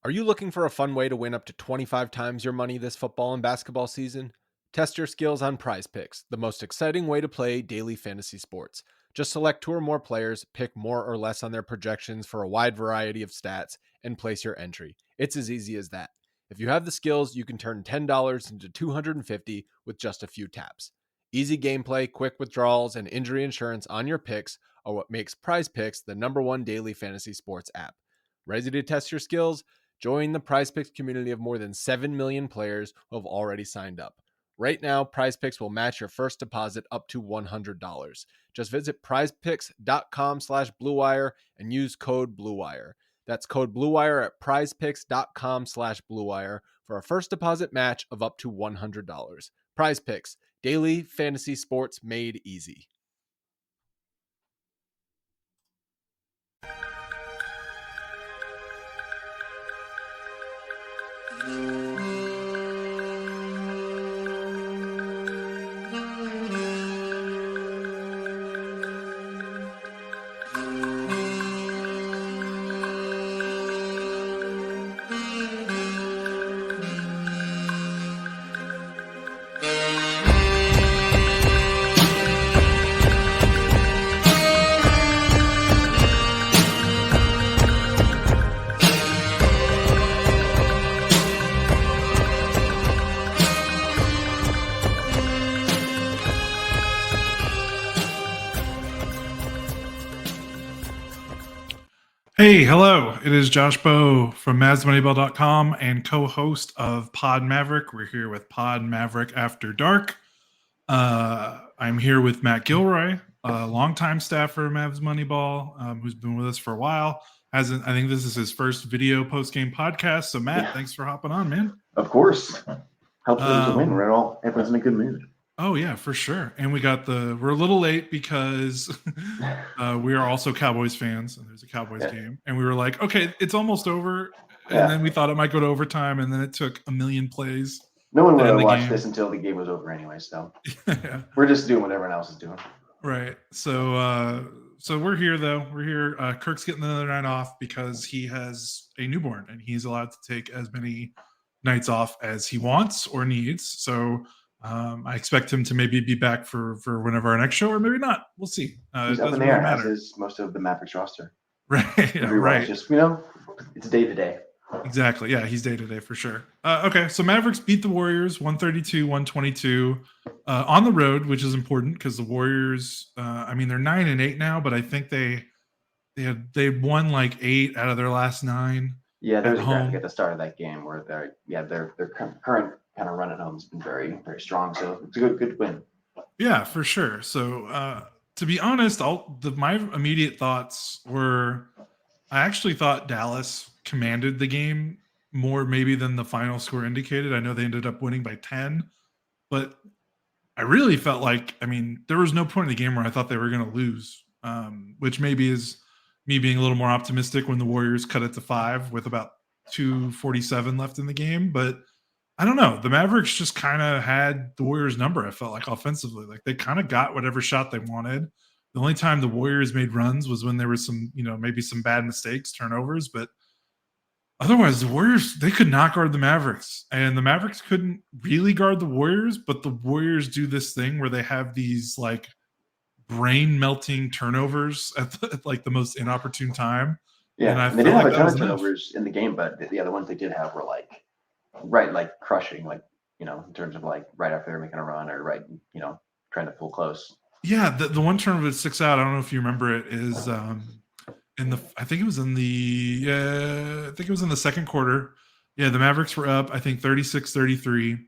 Are you looking for a fun way to win up to 25 times your money this football and basketball season? Test your skills on Prize Picks, the most exciting way to play daily fantasy sports. Just select two or more players, pick more or less on their projections for a wide variety of stats, and place your entry. It's as easy as that. If you have the skills, you can turn $10 into $250 with just a few taps. Easy gameplay, quick withdrawals, and injury insurance on your picks are what makes Prize Picks the #1 daily fantasy sports app. Ready to test your skills? Join the PrizePicks community of more than 7 million players who have already signed up. Right now, PrizePicks will match your first deposit up to $100. Just visit prizepicks.com/bluewire and use code BLUEWIRE. That's code BLUEWIRE at prizepicks.com/bluewire for a first deposit match of up to $100. PrizePicks, daily fantasy sports made easy. Hey, hello. It is Josh Bowe from Mavs Moneyball.com and co-host of Pod Maverick. We're here with Pod Maverick After Dark. I'm here with Matt Gilroy, a longtime staffer of Mavs Moneyball, who's been with us for a while. I think this is his first video post-game podcast. So, Matt, thanks for hopping on, man. Of course. Helps us to win. Everyone's in a good mood. Oh, yeah, for sure. And we're a little late because we are also Cowboys fans, and there's a Cowboys game. And we were like, okay, it's almost over. And then we thought it might go to overtime, and then it took a million plays. No one would have watched this until the game was over anyway, so we're just doing what everyone else is doing. Right. So we're here, though. We're here. Kirk's getting another night off because he has a newborn, and he's allowed to take as many nights off as he wants or needs. So I expect him to maybe be back for whenever our next show, or maybe not. We'll see. He's up in the air, as is most of the Mavericks roster. Right. Yeah, right. Just, it's day to day. Exactly. Yeah, he's day to day for sure. Okay, so Mavericks beat the Warriors 132-122 on the road, which is important because the Warriors, they're 9-8 now, but I think they won like 8 out of their last 9. Yeah, there was a graphic at the start of that game where their current kind of run at home has been very, very strong. So it's a good win. Yeah, for sure. So to be honest, my immediate thoughts were, I actually thought Dallas commanded the game more maybe than the final score indicated. I know they ended up winning by 10, but I really felt like, there was no point in the game where I thought they were going to lose, which maybe is me being a little more optimistic when the Warriors cut it to 5 with about 2:47 left in the game. But I don't know. The Mavericks just kind of had the Warriors' number, I felt like, offensively. Like, they kind of got whatever shot they wanted. The only time the Warriors made runs was when there was some, maybe some bad mistakes, turnovers. But otherwise, the Warriors, they could not guard the Mavericks. And the Mavericks couldn't really guard the Warriors, but the Warriors do this thing where they have these, like, brain-melting turnovers at the most inopportune time. Yeah, and they didn't have a ton of turnovers in the game, but the other ones they did have were, crushing, in terms of, right after they're making a run or trying to pull close. Yeah, the one turnover that sticks out, I don't know if you remember it, is I think it was in the second quarter. Yeah, the Mavericks were up, I think 36-33,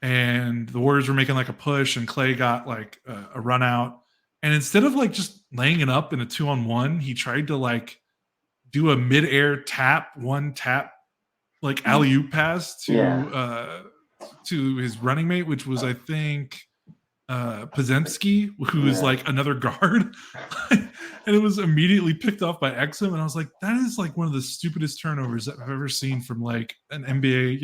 and the Warriors were making like a push, and Clay got like a run out. And instead of like just laying it up in a 2-on-1, he tried to like do a mid-air tap like alley-oop pass to his running mate, which was, I think, Podziemski, who is like another guard. And it was immediately picked off by Exum, and I was like, that is like one of the stupidest turnovers that I've ever seen from like an NBA,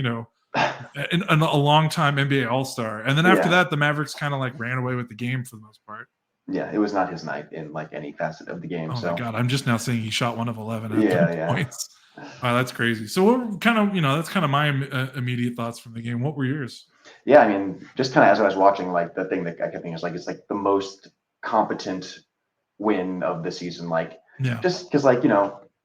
a long-time NBA All-Star. And then after that, the Mavericks kind of like ran away with the game for the most part. Yeah, it was not his night in like any facet of the game. Oh my God, I'm just now seeing he shot 1 of 11 at points. That's crazy. So what kind of, that's kind of my immediate thoughts from the game. What were yours? Yeah, I mean, just kind of as I was watching, like the thing that I kept thinking is like it's like the most competent win of the season. Like Yeah. just because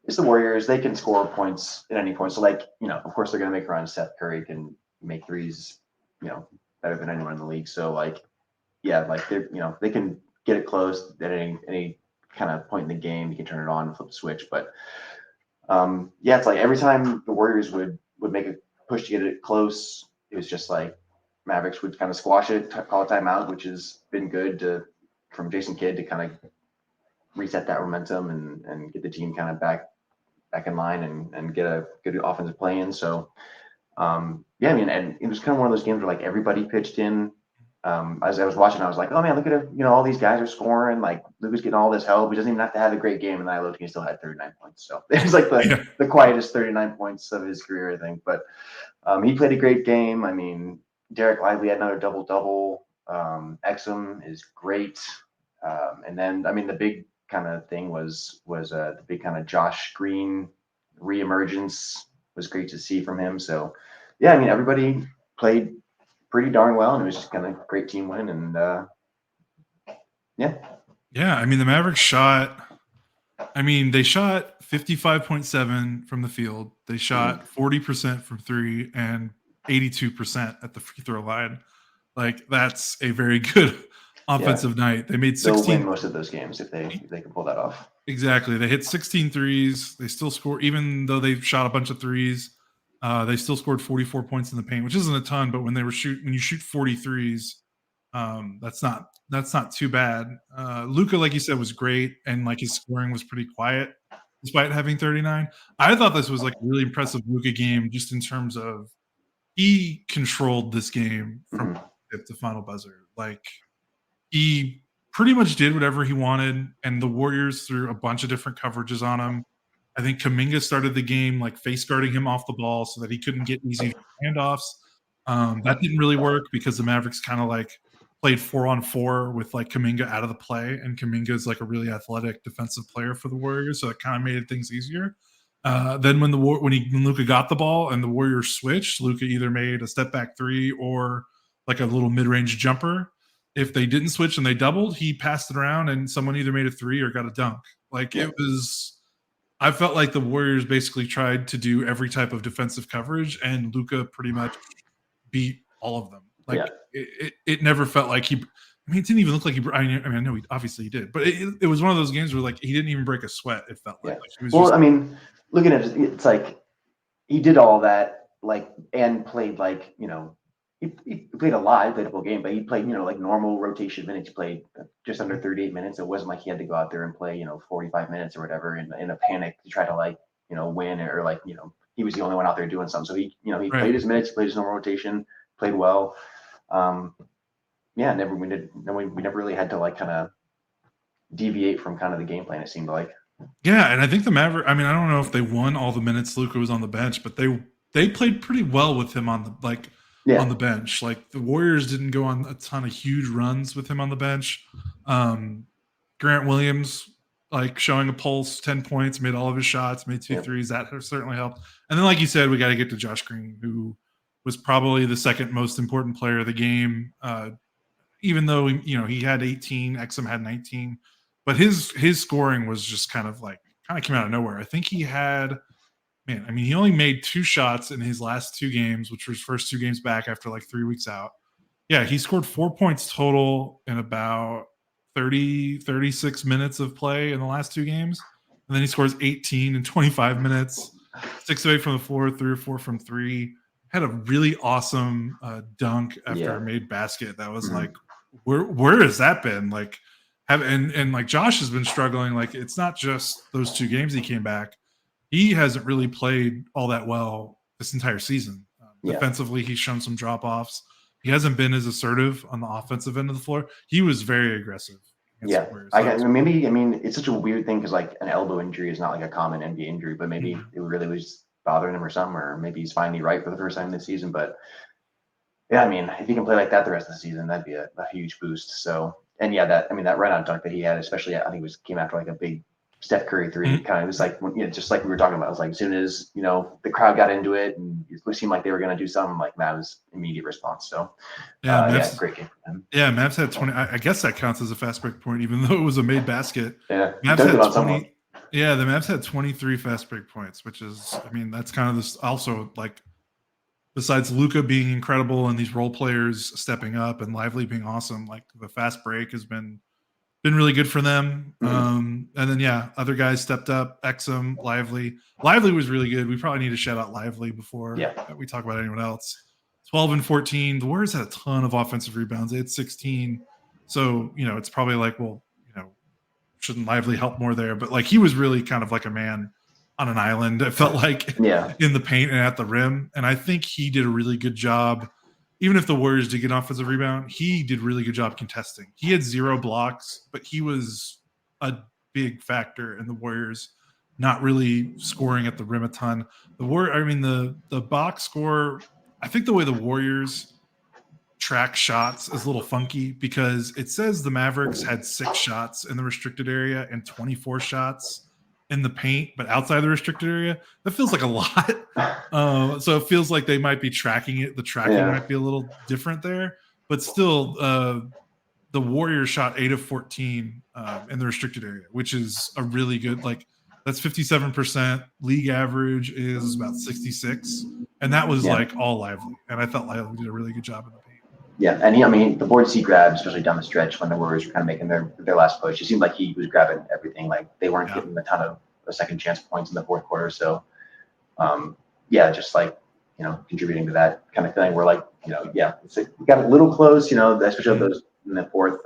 it's the Warriors, they can score points at any point. So like of course they're gonna make runs. Seth Curry can make threes, better than anyone in the league. So like yeah, like they can get it close at any kind of point in the game. You can turn it on and flip the switch. But yeah, it's like every time the Warriors would make a push to get it close, it was just like Mavericks would kind of squash it, call a timeout, which has been good from Jason Kidd to kind of reset that momentum and get the team kind of back in line and get a good offensive play in. So yeah, I mean, and it was kind of one of those games where like everybody pitched in. As I was watching, I was like, oh man, look at it. All these guys are scoring. Like Luka's getting all this help. He doesn't even have to have a great game. And then I looked and he still had 39 points. So it was like the quietest 39 points of his career, I think. But he played a great game. I mean, Dereck Lively had another double-double. Exum is great. And then, I mean, the big kind of thing was the big kind of Josh Green reemergence was great to see from him. So, yeah, I mean, everybody played pretty darn well, and it was just kind of great team win. And yeah. Yeah, I mean, the Mavericks they shot 55.7 from the field. They shot 40% from three and 82% at the free throw line. Like, that's a very good offensive night. They made 16. They'll win most of those games if they can pull that off. Exactly. They hit 16 threes. They still score, even though they shot a bunch of threes. They still scored 44 points in the paint, which isn't a ton, but when you shoot 40 threes, that's not too bad. Luka, like you said, was great, and like his scoring was pretty quiet despite having 39. I thought this was like a really impressive Luka game, just in terms of he controlled this game from tip to final buzzer. Like, he pretty much did whatever he wanted, and the Warriors threw a bunch of different coverages on him. I think Kuminga started the game like face guarding him off the ball so that he couldn't get easy handoffs. That didn't really work because the Mavericks kind of like played 4-on-4 with like Kuminga out of the play, and Kuminga is like a really athletic defensive player for the Warriors, so it kind of made things easier. Then when Luka got the ball and the Warriors switched, Luka either made a step back three or like a little mid range jumper. If they didn't switch and they doubled, he passed it around and someone either made a three or got a dunk. Like it was. I felt like the Warriors basically tried to do every type of defensive coverage, and Luka pretty much beat all of them. Like it never felt like he. I mean, it didn't even look like he. I mean, I know obviously he did, but it was one of those games where like he didn't even break a sweat. It felt like. He was I mean, looking at it, it's like he did all that and played he played a lot. He played a full game, but he played like normal rotation minutes. He played just under 38 minutes. It wasn't like he had to go out there and play 45 minutes or whatever in a panic to try to win or he was the only one out there doing something. So he played his minutes, played his normal rotation, played well. We never really had to kind of deviate from kind of the game plan. It seemed like. Yeah, and I think the Mavericks. I mean, I don't know if they won all the minutes Luka was on the bench, but they played pretty well with him on the bench. Like the Warriors didn't go on a ton of huge runs with him on the bench. Grant Williams, like showing a pulse, 10 points, made all of his shots, made two threes. That certainly helped. And then, like you said, we got to get to Josh Green, who was probably the second most important player of the game. Even though he had 18, Exum had 19, but his scoring was just kind of came out of nowhere. I think he had. Man, I mean, he only made 2 shots in his last 2 games, which were his first 2 games back after like 3 weeks out. Yeah, he scored 4 points total in about 36 minutes of play in the last 2 games. And then he scores 18 in 25 minutes, 6 of 8 from the floor, 3 or 4 from 3. Had a really awesome dunk after a made basket. That was like, where has that been? Like, and like Josh has been struggling. Like, it's not just those 2 games he came back. He hasn't really played all that well this entire season. Defensively, he's shown some drop-offs. He hasn't been as assertive on the offensive end of the floor. He was very aggressive. Yeah, it's such a weird thing because like an elbow injury is not like a common NBA injury, but maybe it really was bothering him or something, or maybe he's finally right for the first time this season. But yeah, I mean, if he can play like that the rest of the season, that'd be a huge boost. So, and that run-out dunk that he had, especially I think came after like a big Steph Curry three. Kind of, it was like, just like we were talking about. It was like, as soon as, the crowd got into it and it seemed like they were going to do something, like Mavs immediate response. So, great game for them. Yeah, Mavs had 20. I guess that counts as a fast break point, even though it was a made basket. Yeah, Mavs had 20. Yeah, the Mavs had 23 fast break points, which is, that's kind of this also, like, besides Luka being incredible and these role players stepping up and Lively being awesome, like the fast break has been really good for them. And then other guys stepped up. Exum, Lively was really good. We probably need to shout out Lively before we talk about anyone else. 12 and 14. The Warriors had a ton of offensive rebounds. They had 16. So, it's probably like, well, shouldn't Lively help more there? But like, he was really kind of like a man on an island. It felt like in the paint and at the rim. And I think he did a really good job. Even if the Warriors did get an offensive rebound, he did a really good job contesting. He had 0 blocks, but he was a big factor in the Warriors not really scoring at the rim a ton. The box score, I think the way the Warriors track shots is a little funky because it says the Mavericks had 6 shots in the restricted area and 24 shots in the paint, but outside the restricted area, that feels like a lot. So it feels like they might be tracking it. The tracking might be a little different there, but still, the Warriors shot 8 of 14 in the restricted area, which is a really good, like, that's 57%. League average is about 66, and that was like all Lively. And I thought Lively did a really good job in the paint. Yeah, and the boards he grabbed, especially down the stretch when the Warriors were kind of making their last push, it seemed like he was grabbing everything. Like, they weren't getting a ton of second chance points in the fourth quarter. So, just like, contributing to that kind of thing. We're like, we got a little close, especially those in the fourth,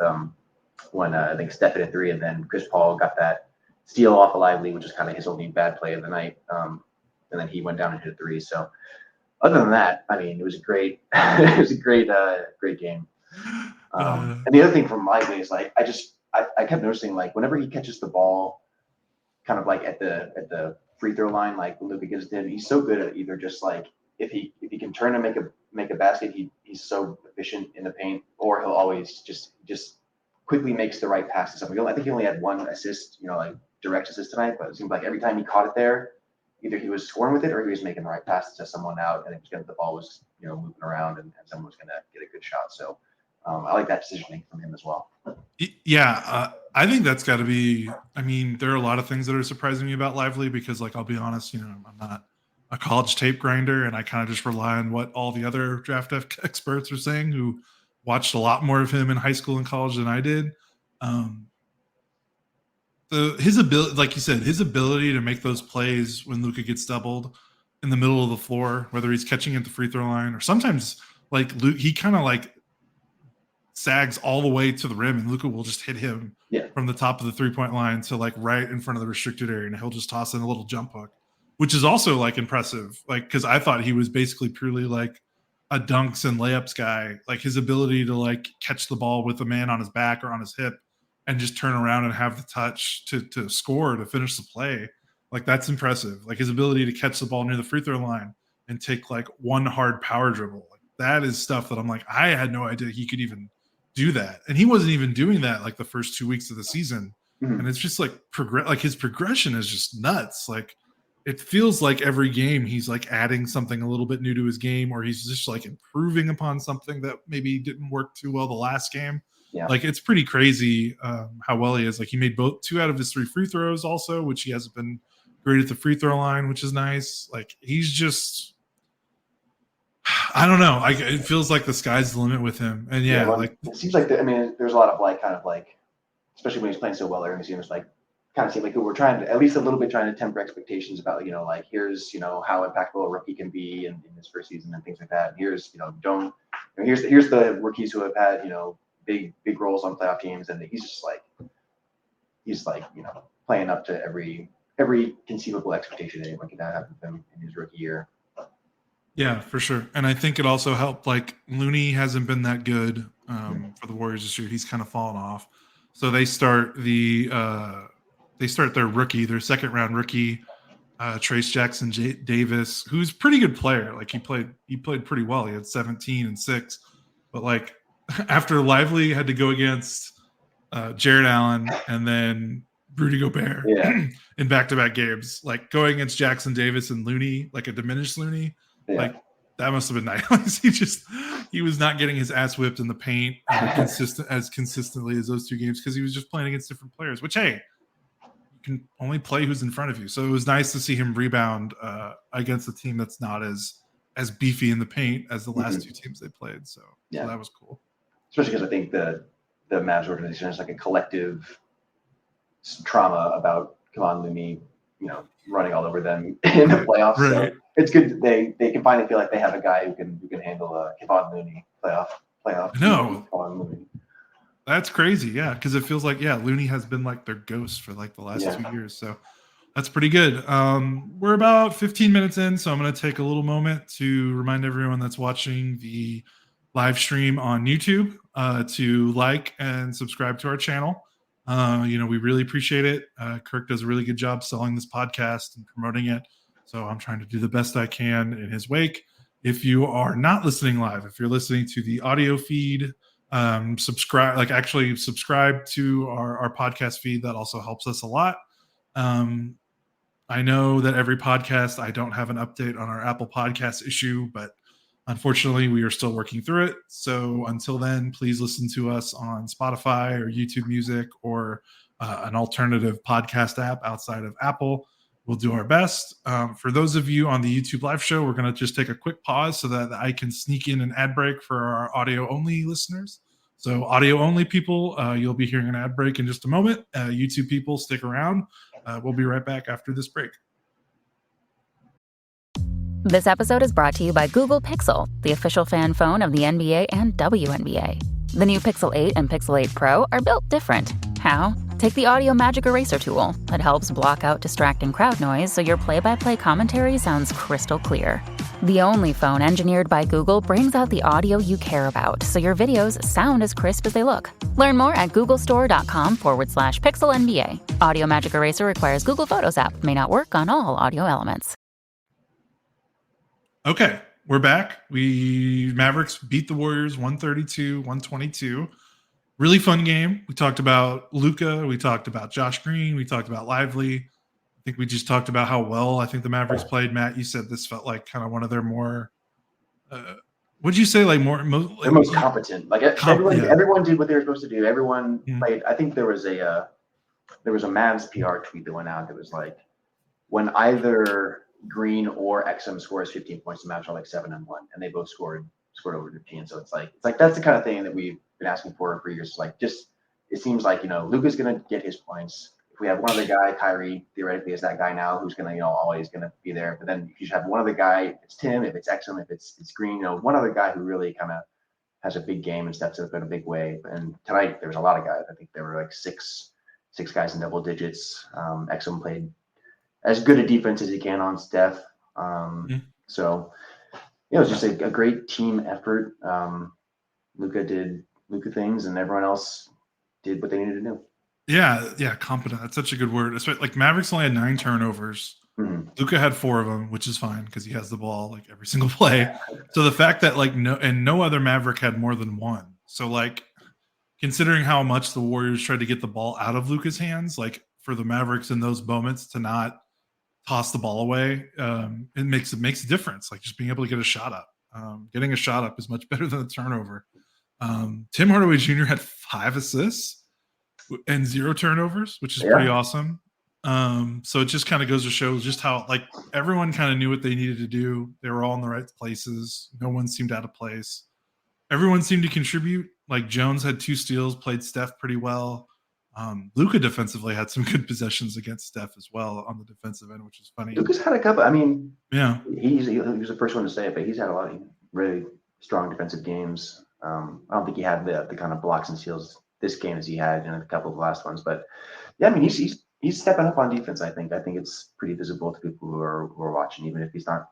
when I think Steph hit a 3, and then Chris Paul got that steal off of Lively, which is kind of his only bad play of the night. And then he went down and hit a 3. So, other than that, it was a great, great game. And the other thing from Lively is, like, I kept noticing, like, whenever he catches the ball, kind of like at the free throw line, like when Luka gives it to him, he's so good at either just like, if he can turn and make a basket, he's so efficient in the paint, or he'll always just quickly makes the right pass to somebody. I think he only had 1 assist, like direct assist tonight, but it seemed like every time he caught it there, either he was scoring with it or he was making the right pass to someone out, and the ball was moving around and someone was going to get a good shot. So I like that decisioning from him as well. Yeah, I think that's got to be. There are a lot of things that are surprising me about Lively because, like, I'll be honest, I'm not a college tape grinder, and I kind of just rely on what all the other draft experts are saying, who watched a lot more of him in high school and college than I did. His ability, like you said, his ability to make those plays when Luka gets doubled in the middle of the floor, whether he's catching at the free throw line or sometimes like Luke, he kind of like sags all the way to the rim, and Luka will just hit him from the top of the 3-point line to like right in front of the restricted area, and he'll just toss in a little jump hook, which is also like impressive. Like, because I thought he was basically purely like a dunks and layups guy. Like, his ability to like catch the ball with a man on his back or on his hip and just turn around and have the touch to score, to finish the play. Like, that's impressive. Like, his ability to catch the ball near the free throw line and take like one hard power dribble. Like, that is stuff that I'm like, I had no idea he could even do that. And he wasn't even doing that like the first 2 weeks of the season. Mm-hmm. And it's just like his progression is just nuts. Like, it feels like every game he's like adding something a little bit new to his game, or he's just like improving upon something that maybe didn't work too well the last game. Yeah. Like, it's pretty crazy how well he is. Like, he made 2 out of his 3 free throws also, which he hasn't been great at the free throw line, which is nice. Like, he's just, I don't know. It feels like the sky's the limit with him. And like, it seems like, there's a lot of like, kind of like, especially when he's playing so well early in the season, it's like, kind of seem like we're trying to, at least a little bit, trying to temper expectations about, like, here's, how impactful a rookie can be in his first season and things like that. And here's, here's the rookies who have had, big roles on playoff teams, and he's just like, playing up to every conceivable expectation anyone could have with him in his rookie year. Yeah, for sure. And I think it also helped, like, Looney hasn't been that good for the Warriors this year. He's kind of fallen off. So they start their rookie, their second round rookie, Trace Jackson Davis, who's a pretty good player. Like, he played pretty well. He had 17 and 6, but like, after Lively had to go against Jared Allen, and then Rudy Gobert Yeah. in back-to-back games, like going against Jackson Davis and Looney, like a diminished Looney. Yeah. Like that must have been nice. he was not getting his ass whipped in the paint consistently as those two games because he was just playing against different players. Which, hey, you can only play who's in front of you. So it was nice to see him rebound against a team that's not as beefy in the paint as the last two teams they played. So that was cool. Especially because I think the Mavs organization is like a collective trauma about Kevon Looney, running all over them in the playoffs. Right. So it's good they can finally feel like they have a guy who can handle Kevon Looney playoff. No, Kevon Looney. That's crazy. Yeah, because it feels like Looney has been like their ghost for like the last 2 years. So that's pretty good. We're about 15 minutes in, so I'm going to take a little moment to remind everyone that's watching the live stream on YouTube to like and subscribe to our channel. We really appreciate it. Kirk does a really good job selling this podcast and promoting it. So I'm trying to do the best I can in his wake. If you are not listening live, if you're listening to the audio feed, subscribe to our podcast feed. That also helps us a lot. I know that every podcast, I don't have an update on our Apple Podcast issue, but unfortunately, we are still working through it. So until then, please listen to us on Spotify or YouTube Music or an alternative podcast app outside of Apple. We'll do our best. For those of you on the YouTube live show, we're going to just take a quick pause so that I can sneak in an ad break for our audio-only listeners. So audio-only people, you'll be hearing an ad break in just a moment. YouTube people, stick around. We'll be right back after this break. This episode is brought to you by Google Pixel, the official fan phone of the NBA and WNBA. The new Pixel 8 and Pixel 8 Pro are built different. How? Take the Audio Magic Eraser tool. It helps block out distracting crowd noise so your play-by-play commentary sounds crystal clear. The only phone engineered by Google brings out the audio you care about so your videos sound as crisp as they look. Learn more at googlestore.com/pixelnba. Audio Magic Eraser requires Google Photos app. May not work on all audio elements. Okay, we're back. Mavericks beat the Warriors 132-122. Really fun game. We talked about Luka. We talked about Josh Green. We talked about Lively. I think we just talked about how well I think the Mavericks played. Matt, you said this felt like kind of one of their more what'd you say? Like they're most competent. Like everyone did what they were supposed to do. Everyone played. I think there was a Mavs PR tweet that went out that was like, when either Green or Exum scores 15 points, the Mavs are like 7-1, and they both scored over 15. So it's like that's the kind of thing that we've been asking for years. Like, just it seems like Luka's gonna get his points. If we have one other guy, Kyrie theoretically is that guy now who's gonna always gonna be there. But then if you have one other guy, if it's Tim, if it's Exum, if it's Green, one other guy who really kind of has a big game and steps up in a big way. And tonight there was a lot of guys. I think there were like six guys in double digits. Exum played as good a defense as he can on Steph. So it was just a great team effort. Luka did Luka things, and everyone else did what they needed to do. Yeah, competent. That's such a good word. Especially, like, Mavericks only had 9 turnovers. Luka had 4 of them, which is fine because he has the ball like every single play. So the fact that no other Maverick had more than 1. So like, considering how much the Warriors tried to get the ball out of Luka's hands, like for the Mavericks in those moments to not toss the ball away, it makes a difference. Like, just being able to get a shot up. Getting a shot up is much better than a turnover. Tim Hardaway Jr. had 5 assists and 0 turnovers, which is pretty awesome. So it just kind of goes to show just how, like, everyone kind of knew what they needed to do. They were all in the right places. No one seemed out of place. Everyone seemed to contribute. Like, Jones had 2 steals, played Steph pretty well. Luka defensively had some good possessions against Steph as well on the defensive end, which is funny. Luka's had a couple. I mean, yeah, he was the first one to say it, but he's had a lot of really strong defensive games. I don't think he had the kind of blocks and steals this game as he had in a couple of the last ones, but yeah, I mean, he's stepping up on defense. I think it's pretty visible to people who are watching, even if he's not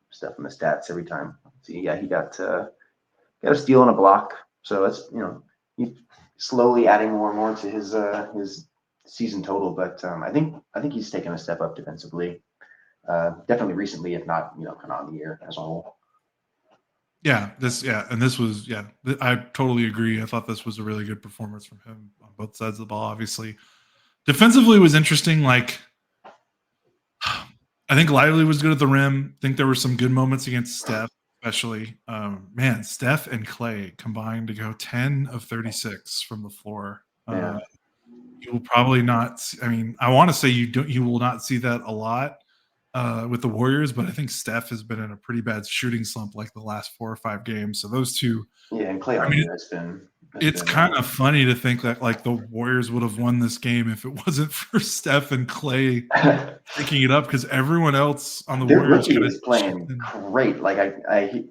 stuff in the stats every time. So yeah, he got a steal and a block. So that's he's slowly adding more and more to his season total. But I think he's taken a step up defensively. Definitely recently, if not kind of on the year as a whole. I totally agree. I thought this was a really good performance from him on both sides of the ball. Obviously, Defensively was interesting. Like, I think Lively was good at the rim. I think there were some good moments against Steph, especially. Man, Steph and Clay combined to go 10 of 36 from the floor. Yeah. You will probably not. I mean, I want to say you will not see that a lot with the Warriors, but I think Steph has been in a pretty bad shooting slump like the last 4 or 5 games. So those two. Yeah, and Clay I mean, it's been, kind of funny to think that like the Warriors would have won this game if it wasn't for Steph and Clay picking it up, because everyone else on the their Warriors rookie is playing great. Like I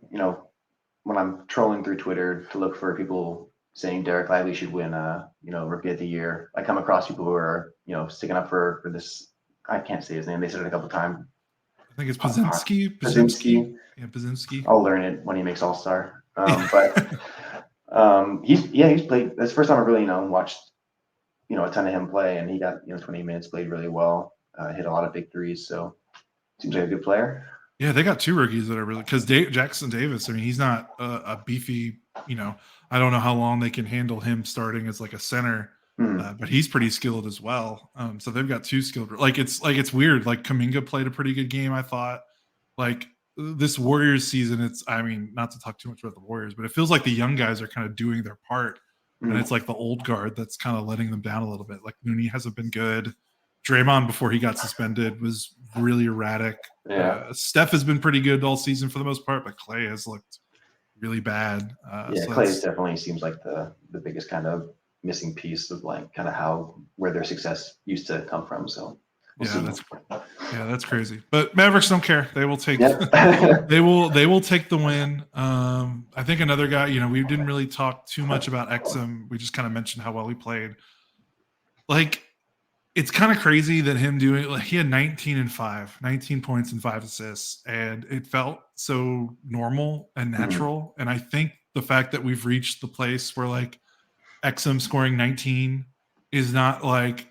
when I'm trolling through Twitter to look for people saying Dereck Lively should win Rookie of the Year, I come across people who are sticking up for this. I can't say his name. They said it a couple times. I think it's Pazinski. Yeah, Pazinski. I'll learn it when he makes All-Star. But he's played. That's the first time I really watched a ton of him play, and he got 20 minutes, played really well, hit a lot of big threes. So seems like a good player. Yeah, they got 2 rookies that are really, because Jackson Davis. I mean, he's not a beefy. I don't know how long they can handle him starting as like a center. But he's pretty skilled as well. So they've got 2 skilled. It's weird. Like Kuminga played a pretty good game, I thought. Like this Warriors season, I mean, not to talk too much about the Warriors, but it feels like the young guys are kind of doing their part, and it's like the old guard that's kind of letting them down a little bit. Like Looney hasn't been good. Draymond, before he got suspended, was really erratic. Yeah. Steph has been pretty good all season for the most part, but Clay has looked really bad. So Clay definitely seems like the biggest kind of missing piece of like kind of where their success used to come from. So that's crazy. But Mavericks don't care. They will take they will take the win. I think another guy, we didn't really talk too much about Exum. We just kind of mentioned how well he played. Like, it's kind of crazy that him doing, like, he had 19 points and 5 assists, and it felt so normal and natural. And I think the fact that we've reached the place where like Exum scoring 19 is not like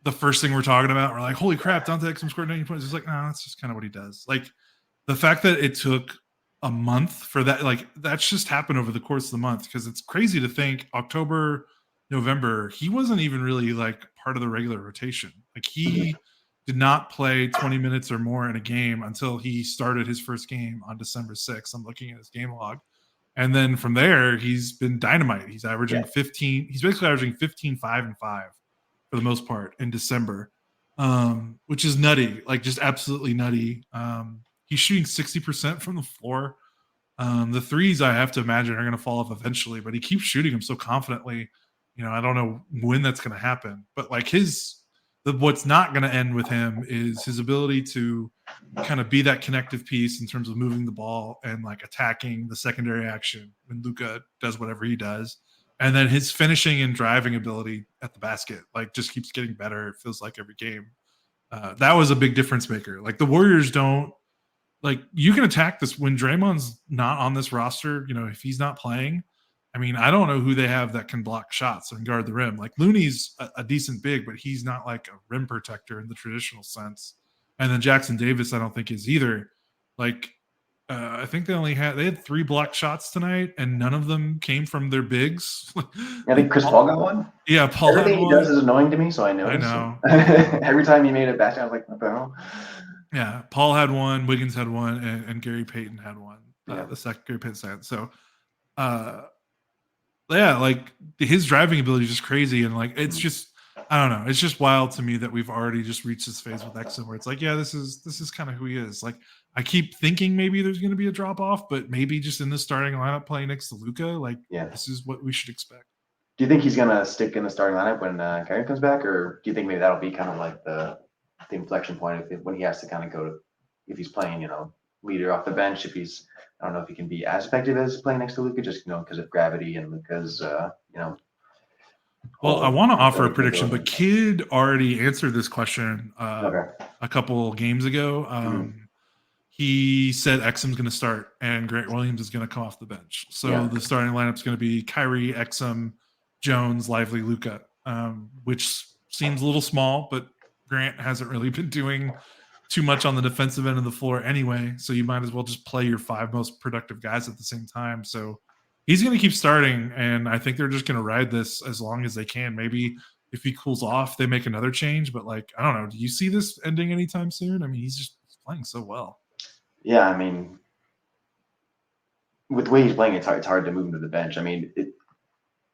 the first thing we're talking about. We're like, holy crap, Dante Exum scored 19 points. It's like, no, that's just kind of what he does. Like, the fact that it took a month for that, like, that's just happened over the course of the month, because it's crazy to think October, November, he wasn't even really like part of the regular rotation. Like, he did not play 20 minutes or more in a game until he started his first game on December 6th. I'm looking at his game log. And then from there, he's been dynamite. He's averaging 15. He's basically averaging 15, 5, and 5 for the most part in December, which is nutty, like just absolutely nutty. He's shooting 60% from the floor. The threes, I have to imagine, are going to fall off eventually, but he keeps shooting them so confidently. I don't know when that's going to happen, but like what's not going to end with him is his ability to kind of be that connective piece in terms of moving the ball and like attacking the secondary action when Luka does whatever he does. And then his finishing and driving ability at the basket, like, just keeps getting better. It feels like every game. That was a big difference maker. Like, the Warriors don't, like, you can attack this when Draymond's not on this roster. If he's not playing, I mean, I don't know who they have that can block shots and guard the rim. Like, Looney's a decent big, but he's not like a rim protector in the traditional sense. And then Jackson Davis, I don't think, is either. Like, I think they had 3 blocked shots tonight, and none of them came from their bigs. I think Chris Paul got one. Yeah, Paul. Everything he does is annoying to me, so I know. Every time he made it back, I was like, what the hell? Yeah, Paul had one, Wiggins had one, and Gary Payton had one. The second Gary Payton second. So, like, his driving ability is just crazy, and like, it's just, I don't know, it's just wild to me that we've already just reached this phase with Exum where it's like, yeah, this is kind of who he is. Like, I keep thinking maybe there's going to be a drop off, but maybe just in the starting lineup playing next to Luka, like, this is what we should expect. Do you think he's going to stick in the starting lineup when Kyrie comes back, or do you think maybe that'll be kind of like the inflection point when he has to kind of go to, if he's playing, leader off the bench, if he's, I don't know if he can be as effective as playing next to Luka, just because of gravity and Luka's, Well, I want to offer a prediction, but Kid already answered this question a couple games ago. He said Exum's going to start and Grant Williams is going to come off the bench. So the starting lineup is going to be Kyrie, Exum, Jones, Lively, Luka, which seems a little small, but Grant hasn't really been doing too much on the defensive end of the floor anyway. So you might as well just play your 5 most productive guys at the same time. So he's going to keep starting, and I think they're just going to ride this as long as they can. Maybe if he cools off, they make another change. But like, I don't know. Do you see this ending anytime soon? I mean, he's playing so well. Yeah, I mean, with the way he's playing, it's hard to move him to the bench. I mean,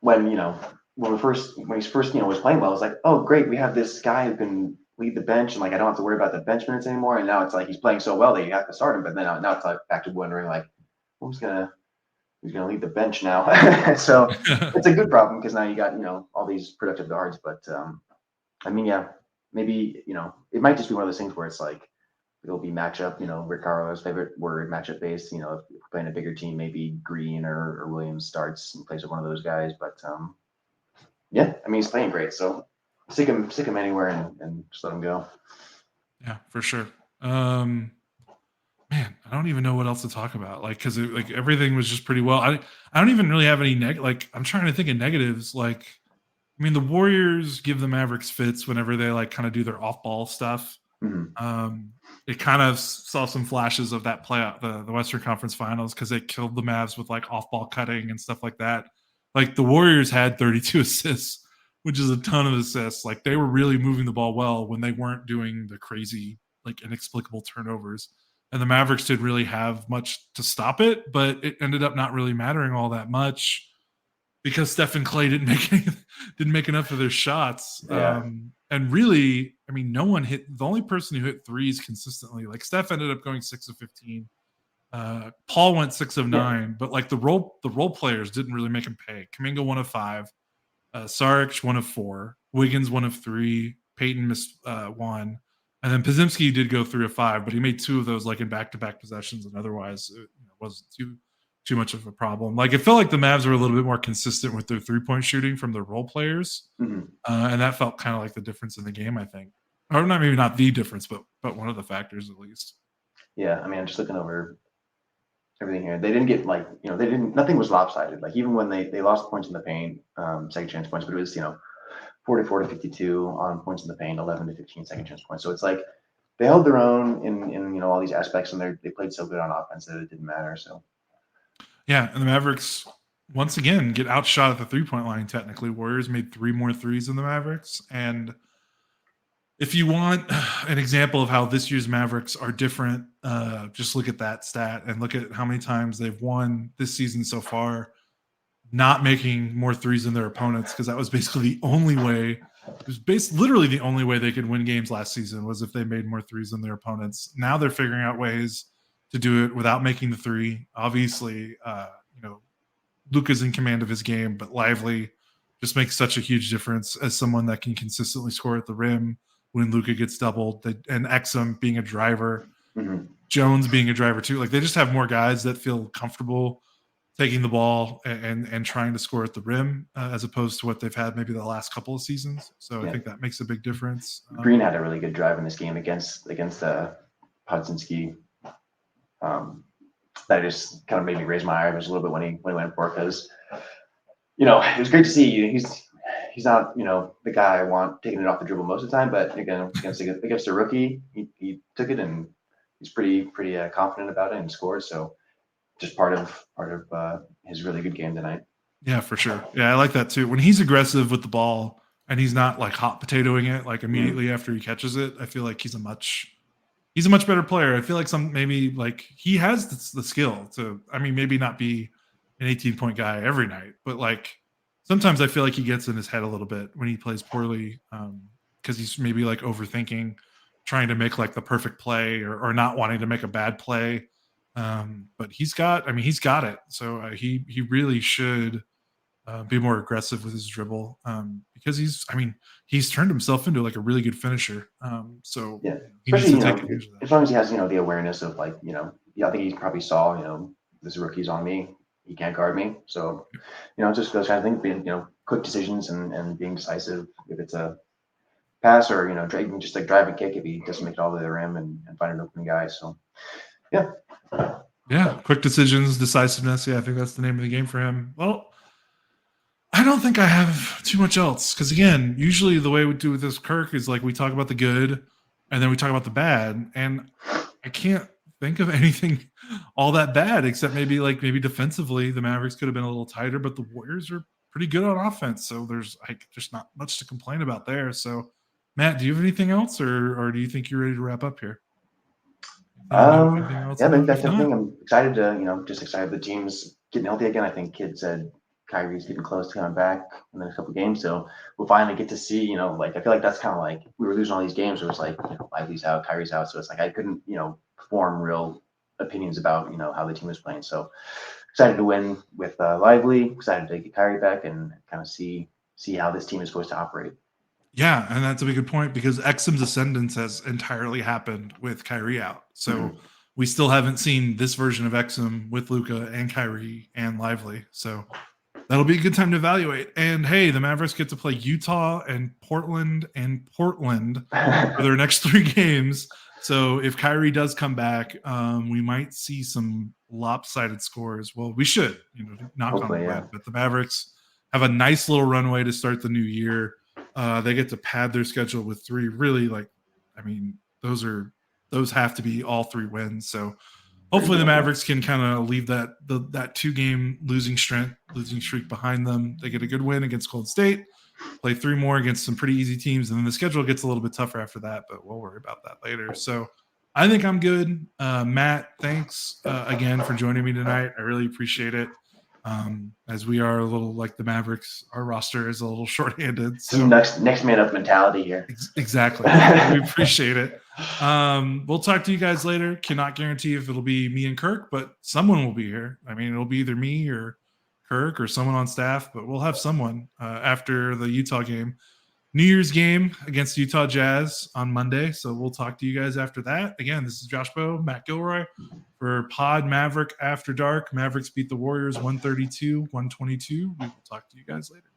when he's first was playing well, it's like, oh great, we have this guy who can lead the bench, and like I don't have to worry about the bench minutes anymore. And now it's like he's playing so well that you have to start him. But then now it's like back to wondering like, who's gonna lead the bench now? So it's a good problem because now you got all these productive guards. But I mean, yeah, maybe it might just be one of those things where it's like it'll be matchup. Rick Carlisle's favorite word, matchup based. If we're playing a bigger team, maybe Green or Williams starts and plays with one of those guys. But yeah, I mean he's playing great, so stick him anywhere and just let him go. Yeah, for sure. Man, I don't even know what else to talk about. Like, because like everything was just pretty well. I don't even really have any like I'm trying to think of negatives. Like, I mean, the Warriors give the Mavericks fits whenever they like kind of do their off ball stuff. Mm-hmm. It kind of saw some flashes of that play out the Western Conference Finals because they killed the Mavs with like off ball cutting and stuff like that. Like the Warriors had 32 assists, which is a ton of assists. Like they were really moving the ball well when they weren't doing the crazy, like inexplicable turnovers. And the Mavericks didn't really have much to stop it, but it ended up not really mattering all that much because Steph and Clay didn't make enough of their shots. Yeah. And really, I mean, no one hit. The only person who hit threes consistently, like Steph ended up going 6 of 15. Paul went 6 of 9, but like the role players didn't really make him pay. Kuminga 1 of 5, Saric 1 of 4, Wiggins 1 of 3, Peyton missed 1, and then Podziemski did go 3 of 5, but he made 2 of those like in back-to-back possessions, and otherwise it wasn't too much of a problem. Like it felt like the Mavs were a little bit more consistent with their 3-point shooting from their role players, and that felt kind of like the difference in the game, I think, or maybe not the difference, but one of the factors at least. Yeah, I mean, I'm just looking over everything here. They didn't get nothing was lopsided. Like even when they lost points in the paint, second chance points, but it was 44 to 52 on points in the paint, 11 to 15 second chance points. So it's like they held their own in all these aspects, and they played so good on offense that it didn't matter. So yeah, and the Mavericks once again get outshot at the 3-point line. Technically, Warriors made 3 more threes than the Mavericks, and if you want an example of how this year's Mavericks are different, just look at that stat and look at how many times they've won this season so far, not making more threes than their opponents, because that was basically the only way. It was literally the only way they could win games last season was if they made more threes than their opponents. Now they're figuring out ways to do it without making the three. Obviously, Luka's in command of his game, but Lively just makes such a huge difference as someone that can consistently score at the rim when Luka gets doubled, and Exum being a driver, Jones being a driver too. Like they just have more guys that feel comfortable taking the ball and trying to score at the rim as opposed to what they've had maybe the last couple of seasons. So I think that makes a big difference. Green had a really good drive in this game against Podziemski. That just kind of made me raise my eyebrows a little bit when he went for it, because it was great to see. He's not the guy I want taking it off the dribble most of the time, but again against a rookie, he took it and he's pretty confident about it and scored. So just part of his really good game tonight. Yeah, for sure. Yeah, I like that too. When he's aggressive with the ball and he's not like hot potatoing it like immediately after he catches it, I feel like he's a much better player. I feel like he has the skill to, I mean, maybe not be an 18-point guy every night, but like sometimes I feel like he gets in his head a little bit when he plays poorly, because he's maybe like overthinking, trying to make like the perfect play or not wanting to make a bad play. But he's got it. So he really should be more aggressive with his dribble, because he's turned himself into like a really good finisher. So yeah, he needs to take advantage of that. As long as he has the awareness of like I think he probably saw this rookie's on me, he can't guard me. So just those kind of things, being quick decisions and being decisive if it's a pass or even just like drive and kick if he doesn't make it all the way to the rim and find an open guy. So yeah, quick decisions, decisiveness. Yeah, I think that's the name of the game for him. Well, I don't think I have too much else, because again, usually the way we do with this Kirk is like we talk about the good and then we talk about the bad, and I can't think of anything all that bad except maybe defensively the Mavericks could have been a little tighter, but the Warriors are pretty good on offense. So there's just not much to complain about there. So Matt, do you have anything else, or do you think you're ready to wrap up here? Yeah, I think that's If not, everything. I'm excited to, just excited the team's getting healthy again. I think Kid said Kyrie's getting close to coming back in the next couple of games. So we'll finally get to see, I feel like that's kind of like we were losing all these games. It was like, Lively's out, Kyrie's out. So it's like I couldn't, form real opinions about, how the team was playing. So excited to win with Lively, excited to get Kyrie back and kind of see how this team is supposed to operate. Yeah, and that's a big good point because Exum's ascendance has entirely happened with Kyrie out. So we still haven't seen this version of Exum with Luka and Kyrie and Lively. So that'll be a good time to evaluate. And hey, the Mavericks get to play Utah and Portland for their next 3 games. So if Kyrie does come back, we might see some lopsided scores. Well, we should, knock Hopefully, on wood. yeah. But the Mavericks have a nice little runway to start the new year. They get to pad their schedule with 3 really those have to be all 3 wins. So hopefully the Mavericks can kind of leave that 2-game losing streak behind them. They get a good win against Golden State, play 3 more against some pretty easy teams, and then the schedule gets a little bit tougher after that, but we'll worry about that later. So I think I'm good. Matt, thanks again for joining me tonight. I really appreciate it. As we are a little like the Mavericks, our roster is a little shorthanded. So next man up mentality here. Exactly. We appreciate it. We'll talk to you guys later. Cannot guarantee if it'll be me and Kirk, but someone will be here. I mean, it'll be either me or Kirk or someone on staff, but we'll have someone after the Utah game. New Year's game against Utah Jazz on Monday. So we'll talk to you guys after that. Again, this is Josh Bowe, Matt Gilroy for Pod Maverick After Dark. Mavericks beat the Warriors 132-122. We will talk to you guys later.